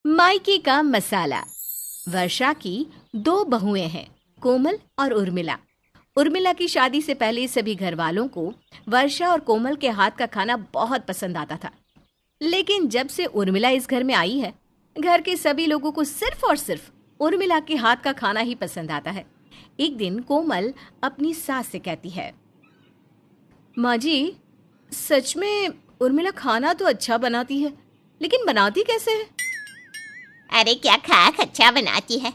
मायके का मसाला। वर्षा की दो बहुएं हैं, कोमल और उर्मिला। उर्मिला की शादी से पहले सभी घर वालों को वर्षा और कोमल के हाथ का खाना बहुत पसंद आता था। लेकिन जब से उर्मिला इस घर में आई है, घर के सभी लोगों को सिर्फ और सिर्फ उर्मिला के हाथ का खाना ही पसंद आता है। एक दिन कोमल अपनी सास से कहती है, माँ जी, सच में उर्मिला खाना तो अच्छा बनाती है, लेकिन बनाती कैसे है? अरे क्या खाक अच्छा बनाती है।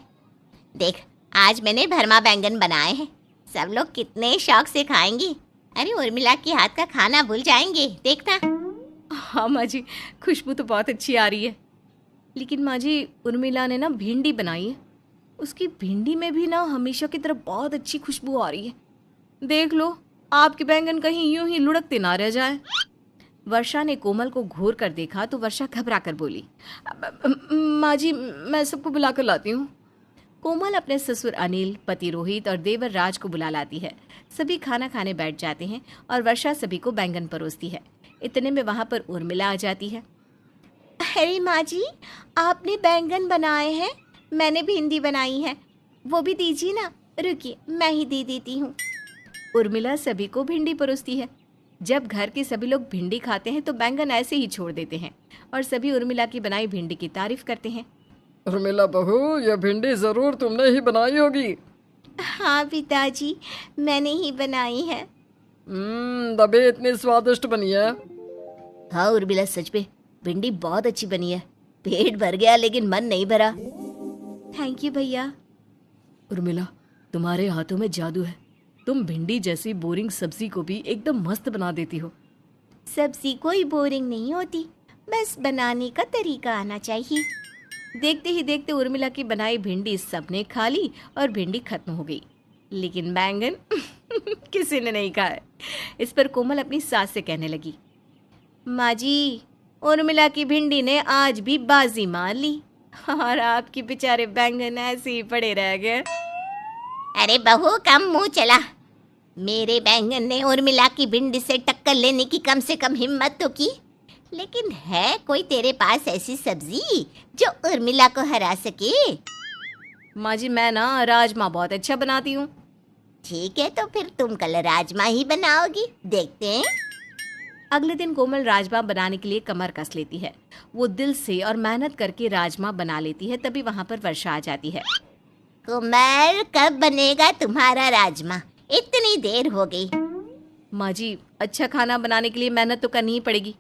देख, आज मैंने भरमा बैंगन बनाए हैं। सब लोग कितने शौक से खाएंगे। अरे उर्मिला के हाथ का खाना भूल जाएंगे, देखना। हाँ माँ जी, खुशबू तो बहुत अच्छी आ रही है। लेकिन माँ जी, उर्मिला ने ना भिंडी बनाई है, उसकी भिंडी में भी ना हमेशा की तरह बहुत अच्छी खुशबू आ रही है। देख लो, आपके बैंगन कहीं यूं ही लुढ़कते ना रह जाए। वर्षा ने कोमल को घूर कर देखा तो वर्षा घबरा कर बोली, माँ जी, मैं सबको बुला कर लाती हूँ। कोमल अपने ससुर अनिल, पति रोहित और देवर राज को बुला लाती है। सभी खाना खाने बैठ जाते हैं और वर्षा सभी को बैंगन परोसती है। इतने में वहां पर उर्मिला आ जाती है। अरे माँ जी, आपने बैंगन बनाए हैं, मैंने भिंडी बनाई है, वो भी दीजिए ना। रुकिए, मैं ही दे देती हूँ। उर्मिला सभी को भिंडी परोसती है। जब घर के सभी लोग भिंडी खाते हैं तो बैंगन ऐसे ही छोड़ देते हैं और सभी उर्मिला की बनाई भिंडी की तारीफ करते हैं। उर्मिला बहू, यह भिंडी जरूर तुमने ही बनाई होगी। हाँ पिताजी, मैंने ही बनाई है। दबे इतनी स्वादिष्ट बनी है। हाँ उर्मिला, सच में भिंडी बहुत अच्छी बनी है। पेट भर गया लेकिन मन नहीं भरा। थैंक यू भैया। उर्मिला, तुम्हारे हाथों में जादू है। तुम भिंडी जैसी बोरिंग सब्जी को भी एकदम मस्त बना देती हो। सब्जी कोई बोरिंग नहीं होती, बस बनाने का तरीका आना चाहिए। देखते ही देखते उर्मिला की बनाई भिंडी सबने खा ली और भिंडी खत्म हो गई, लेकिन बैंगन किसी ने नहीं खाया। इस पर कोमल अपनी सास से कहने लगी, माँ जी, उर्मिला की भिंडी ने आज भी बाजी मार ली और आपके बेचारे बैंगन ऐसे ही पड़े रह गए। अरे बहू, कम मुंह चला। मेरे बैंगन ने उर्मिला की भिंडी से टक्कर लेने की कम से कम हिम्मत तो की, लेकिन है कोई तेरे पास ऐसी सब्जी जो उर्मिला को हरा सके? माँ जी, मैं ना राजमा बहुत अच्छा बनाती हूँ। ठीक है, तो फिर तुम कल राजमा ही बनाओगी, देखते हैं। अगले दिन कोमल राजमा बनाने के लिए कमर कस लेती है। वो दिल से और मेहनत करके राजमा बना लेती है। तभी वहाँ पर वर्षा आ जाती है। कुमार, कब बनेगा तुम्हारा राजमा? इतनी देर हो गई। माँ जी, अच्छा खाना बनाने के लिए मेहनत तो करनी ही पड़ेगी।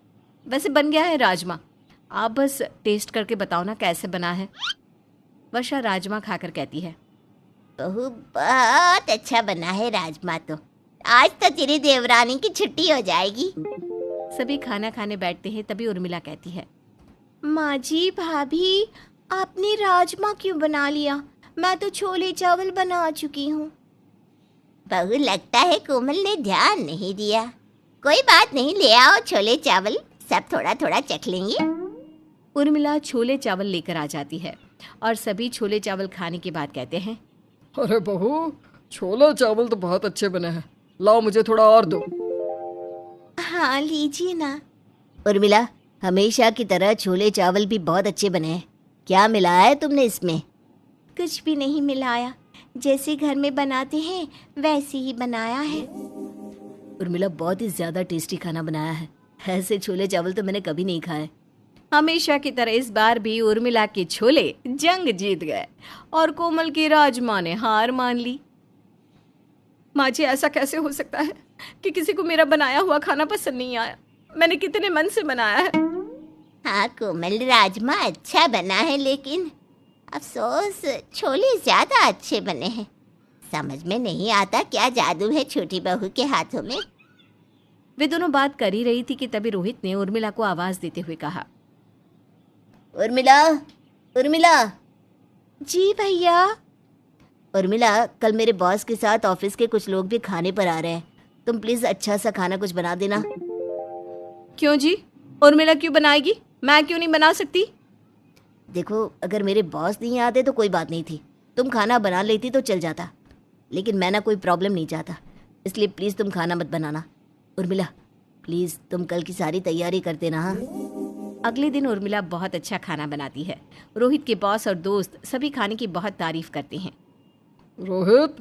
वैसे बन गया है राजमा, आप बस टेस्ट करके बताओ ना कैसे बना है। वर्षा राजमा खाकर कहती है, बहू, बहुत अच्छा बना है राजमा। तो आज तो तेरी देवरानी की छुट्टी हो जाएगी। सभी खाना खाने बैठते हैं। तभी उर्मिला कहती है, माँ जी, भाभी, आपने राजमा क्यों बना लिया? मैं तो छोले चावल बना चुकी हूँ। बहू, लगता है कोमल ने ध्यान नहीं दिया। कोई बात नहीं, ले आओ छोले चावल, सब थोड़ा थोड़ा चख लेंगे। उर्मिला छोले चावल लेकर आ जाती है और सभी छोले चावल खाने के बाद कहते हैं, अरे बहू, छोले चावल तो बहुत अच्छे बने हैं, लाओ मुझे थोड़ा और दो। हाँ, लीजिए ना। उर्मिला, हमेशा की तरह छोले चावल भी बहुत अच्छे बने हैं। क्या मिलाया है तुमने इसमें? कुछ भी नहीं मिलाया, जैसे घर में बनाते हैं वैसे ही बनाया है। उर्मिला, बहुत ही ज्यादा टेस्टी खाना बनाया है। ऐसे छोले चावल तो मैंने कभी नहीं खाए। हमेशा की तरह इस बार भी उर्मिला के छोले जंग जीत गए और कोमल की राजमा ने हार मान ली। माँ जी, ऐसा कैसे हो सकता है कि किसी को मेरा बनाया हुआ खाना पसंद नहीं आया? मैंने कितने मन से बनाया है। हाँ कोमल, राजमा अच्छा बना है, लेकिन अफसोस छोले ज्यादा अच्छे बने हैं। समझ में नहीं आता क्या जादू है छोटी बहू के हाथों में। वे दोनों बात कर ही रही थी कि तभी रोहित ने उर्मिला को आवाज देते हुए कहा, उर्मिला, उर्मिला। जी भैया। उर्मिला, कल मेरे बॉस के साथ ऑफिस के कुछ लोग भी खाने पर आ रहे हैं, तुम प्लीज अच्छा सा खाना कुछ बना देना। क्यों जी, उर्मिला क्यों बनाएगी? मैं क्यों नहीं बना सकती? देखो, अगर मेरे बॉस नहीं आते तो कोई बात नहीं थी, तुम खाना बना लेती तो चल जाता, लेकिन मैं ना कोई प्रॉब्लम नहीं चाहता, इसलिए प्लीज तुम खाना मत बनाना। उर्मिला, प्लीज तुम कल की सारी तैयारी कर देना। हाँ, अगले दिन उर्मिला बहुत अच्छा खाना बनाती है। रोहित के बॉस और दोस्त सभी खाने की बहुत तारीफ करते हैं। रोहित,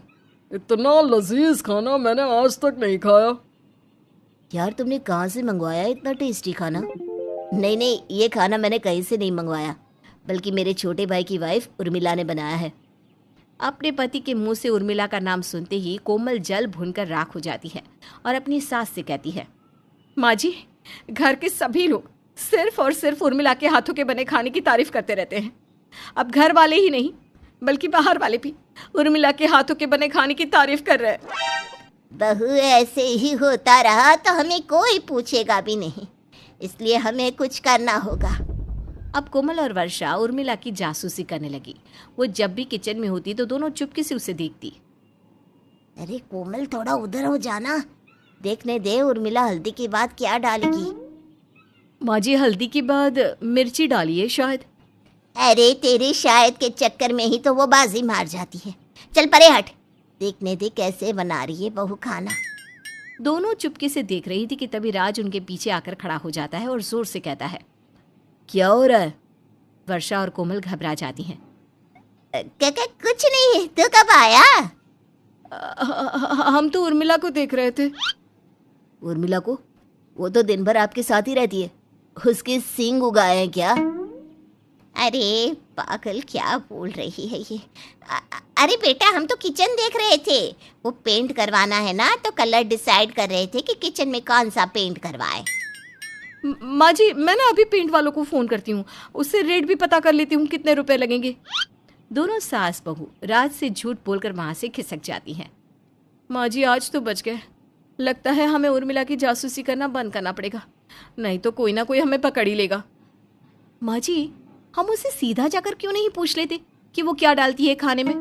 इतना लजीज खाना मैंने आज तक नहीं खाया। यार तुमने कहाँ से मंगवाया इतना टेस्टी खाना? नहीं नहीं, ये खाना मैंने कहीं से नहीं मंगवाया, बल्कि मेरे छोटे भाई की वाइफ उर्मिला ने बनाया है। अपने पति के मुंह से उर्मिला का नाम सुनते ही कोमल जल भूनकर राख हो जाती है और अपनी सास से कहती है, माँ जी, घर के सभी लोग सिर्फ और सिर्फ उर्मिला के हाथों के बने खाने की तारीफ करते रहते हैं। अब घर वाले ही नहीं बल्कि बाहर वाले भी उर्मिला के हाथों के बने खाने की तारीफ कर रहे हैं। बहू ऐसे ही होता रहा तो हमें कोई पूछेगा भी नहीं, इसलिए हमें कुछ करना होगा। अब कोमल और वर्षा उर्मिला की जासूसी करने लगी। वो जब भी किचन में होती तो दोनों चुपके से उसे देखती। अरे कोमल, थोड़ा उधर हो जाना, देखने दे उर्मिला हल्दी के बाद क्या डालेगी। माँ जी, हल्दी के बाद मिर्ची डालिए शायद। अरे तेरे शायद के चक्कर में ही तो वो बाजी मार जाती है। चल परे हट, देखने दे कैसे बना रही है बहू खाना। दोनों चुपके से देख रही थी कि तभी राज उनके पीछे आकर खड़ा हो जाता है और जोर से कहता है, क्या हो रहा है? वर्षा और कोमल घबरा जाती हैं। कुछ नहीं, तू कब आया? हम तो उर्मिला को देख रहे थे। उर्मिला को? वो तो दिन भर आपके साथ ही रहती है, उसके सींग उगाए हैं क्या? अरे पागल, क्या बोल रही है ये? अरे बेटा, हम तो किचन देख रहे थे। वो पेंट करवाना है ना, तो कलर डिसाइड कर रहे थे कि किचन में कौन सा पेंट करवाए। माँ जी, मैं ना अभी पेंट वालों को फ़ोन करती हूँ, उससे रेट भी पता कर लेती हूँ कितने रुपए लगेंगे। दोनों सास बहू राज से झूठ बोलकर वहाँ से खिसक जाती हैं। माँ जी, आज तो बच गए। लगता है हमें उर्मिला की जासूसी करना बंद करना पड़ेगा, नहीं तो कोई ना कोई हमें पकड़ ही लेगा। माँ जी, हम उसे सीधा जाकर क्यों नहीं पूछ लेते कि वो क्या डालती है खाने में?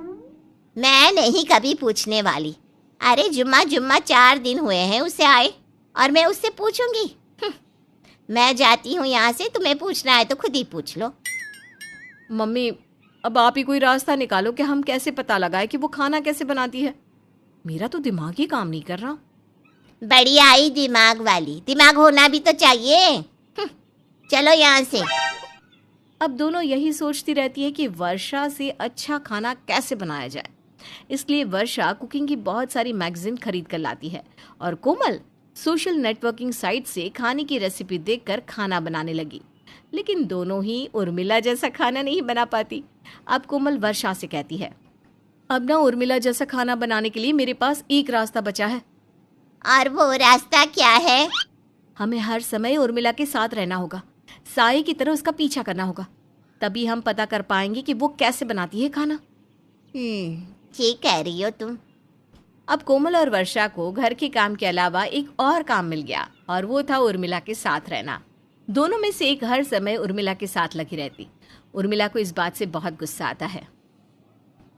मैं नहीं कभी पूछने वाली। अरे जुम्मा 4 दिन हुए हैं उसे आए, और मैं उससे पूछूंगी? मैं जाती हूँ यहाँ से, तुम्हें पूछना है तो खुद ही पूछ लो। मम्मी, अब आप ही कोई रास्ता निकालो कि हम कैसे पता लगाए कि वो खाना कैसे बनाती है। मेरा तो दिमाग ही काम नहीं कर रहा। बड़ी आई दिमाग वाली, दिमाग होना भी तो चाहिए। चलो यहाँ से। अब दोनों यही सोचती रहती है कि वर्षा से अच्छा खाना कैसे बनाया जाए। इसलिए वर्षा कुकिंग की बहुत सारी मैगजीन खरीद कर लाती है और कोमल सोशल नेटवर्किंग साइट से खाने की रेसिपी देखकर खाना बनाने लगी। लेकिन दोनों ही उर्मिला जैसा खाना नहीं बना पाती। अब कोमल वर्षा से कहती है, अब ना उर्मिला जैसा खाना बनाने के लिए मेरे पास एक रास्ता बचा है। और वो रास्ता क्या है? हमें हर समय उर्मिला के साथ रहना होगा, साये की तरह उसका पीछा करना होगा, तभी हम पता कर पाएंगे कि वो कैसे बनाती है खाना। ठीक कह रही हो तुम। अब कोमल और वर्षा को घर के काम के अलावा एक और काम मिल गया और वो था उर्मिला के साथ रहना। दोनों में से एक हर समय उर्मिला के साथ लगी रहती। उर्मिला को इस बात से बहुत गुस्सा आता है।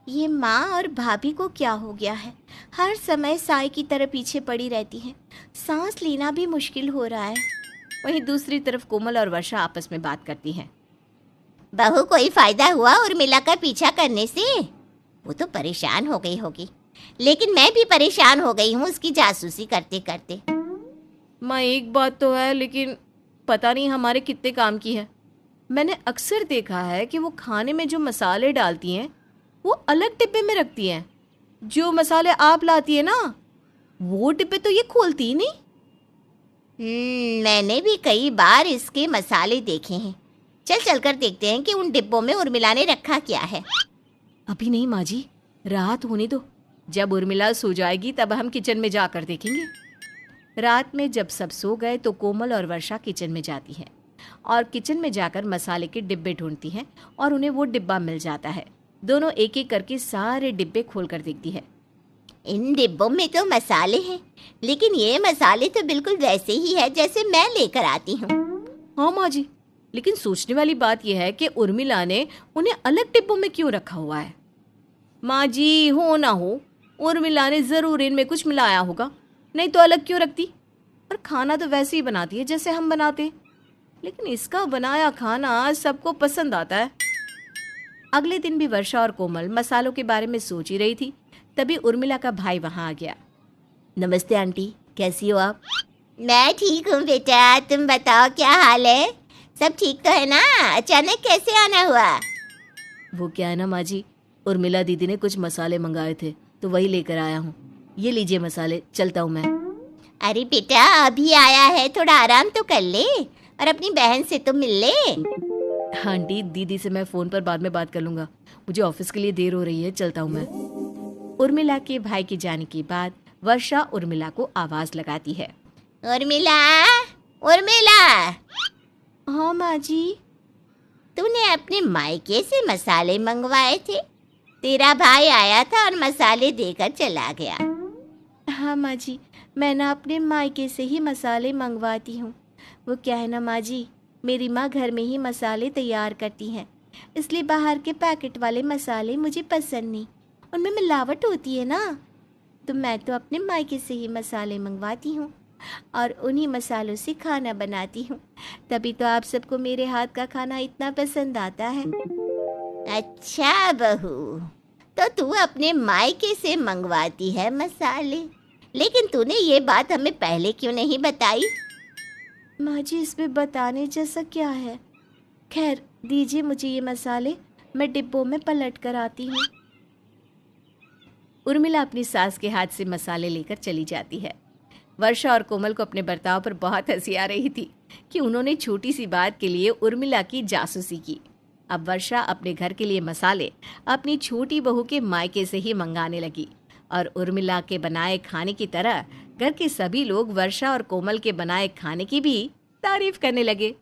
ये माँ और भाभी को क्या हो गया है? हर समय साई की तरह पीछे पड़ी रहती हैं। सांस लेना भी मुश्किल हो रहा है। वहीं दूसरी तरफ कोमल और वर्षा आपस में बात करती हैं। बहू, कोई फायदा हुआ उर्मिला का पीछा करने से? वो तो परेशान हो गई होगी, लेकिन मैं भी परेशान हो गई हूँ उसकी जासूसी करते करते। माँ, एक बात तो है, लेकिन पता नहीं हमारे कितने काम की है। मैंने अक्सर देखा है कि वो खाने में जो मसाले डालती हैं वो अलग डिब्बे में रखती हैं। जो मसाले आप लाती है ना, वो डिब्बे तो ये खोलती ही नहीं। मैंने भी कई बार इसके मसाले देखे हैं। चल कर देखते हैं कि उन डिब्बों में उर्मिला ने रखा क्या है। अभी नहीं माँ जी, रात होने दो। जब उर्मिला सो जाएगी तब हम किचन में जाकर देखेंगे। रात में जब सब सो गए तो कोमल और वर्षा किचन में जाती है और किचन में जाकर मसाले के डिब्बे ढूंढती हैं और उन्हें वो डिब्बा मिल जाता है। दोनों एक एक करके सारे डिब्बे खोल कर देखती है। इन डिब्बों में तो मसाले हैं, लेकिन ये मसाले तो बिल्कुल वैसे ही है जैसे मैं लेकर आती हूँ। हाँ माँ जी, लेकिन सोचने वाली बात यह है कि उर्मिला ने उन्हें अलग डिब्बों में क्यों रखा हुआ है। माँ जी, हो ना हो उर्मिला ने ज़रूर इनमें कुछ मिलाया होगा, नहीं तो अलग क्यों रखती। और खाना तो वैसे ही बनाती है जैसे हम बनाते, लेकिन इसका बनाया खाना सबको पसंद आता है। अगले दिन भी वर्षा और कोमल मसालों के बारे में सोच ही रही थी, तभी उर्मिला का भाई वहाँ आ गया। नमस्ते आंटी, कैसी हो आप? मैं ठीक हूँ बेटा, तुम बताओ क्या हाल है? सब ठीक तो है ना? अचानक कैसे आना हुआ? वो क्या है ना माँ जी, उर्मिला दीदी ने कुछ मसाले मंगाए थे तो वही लेकर आया हूँ। ये लीजिए मसाले, चलता हूँ मैं। अरे बेटा, अभी आया है, थोड़ा आराम तो कर ले और अपनी बहन से तो मिल ले। हाँ आंटी, दीदी से मैं फ़ोन पर बाद में बात कर लूँगा। मुझे ऑफिस के लिए देर हो रही है, चलता हूँ मैं। उर्मिला के भाई के जाने के बाद वर्षा उर्मिला को आवाज़ लगाती है। उर्मिला, उर्मिला, हाँ माँ जी। तूने अपने मायके से मसाले मंगवाए थे? तेरा भाई आया था और मसाले देकर चला गया। हाँ माँ जी, मैं ना अपने मायके से ही मसाले मंगवाती हूँ। वो क्या है ना माँ जी, मेरी माँ घर में ही मसाले तैयार करती हैं, इसलिए बाहर के पैकेट वाले मसाले मुझे पसंद नहीं, उनमें मिलावट होती है ना। तो मैं तो अपने मायके से ही मसाले मंगवाती हूँ और उन्हीं मसालों से खाना बनाती हूँ, तभी तो आप सबको मेरे हाथ का खाना इतना पसंद आता है। अच्छा बहू, तो तू अपने मायके से मंगवाती है मसाले, लेकिन तूने ये बात हमें पहले क्यों नहीं बताई? माँ जी, इसमें बताने जैसा क्या है? खैर दीजिए मुझे ये मसाले, मैं डिब्बों में पलट कर आती हूँ। उर्मिला अपनी सास के हाथ से मसाले लेकर चली जाती है। वर्षा और कोमल को अपने बर्ताव पर बहुत हंसी आ रही थी कि उन्होंने छोटी सी बात के लिए उर्मिला की जासूसी की। अब वर्षा अपने घर के लिए मसाले अपनी छोटी बहू के मायके से ही मंगाने लगी और उर्मिला के बनाए खाने की तरह घर के सभी लोग वर्षा और कोमल के बनाए खाने की भी तारीफ करने लगे।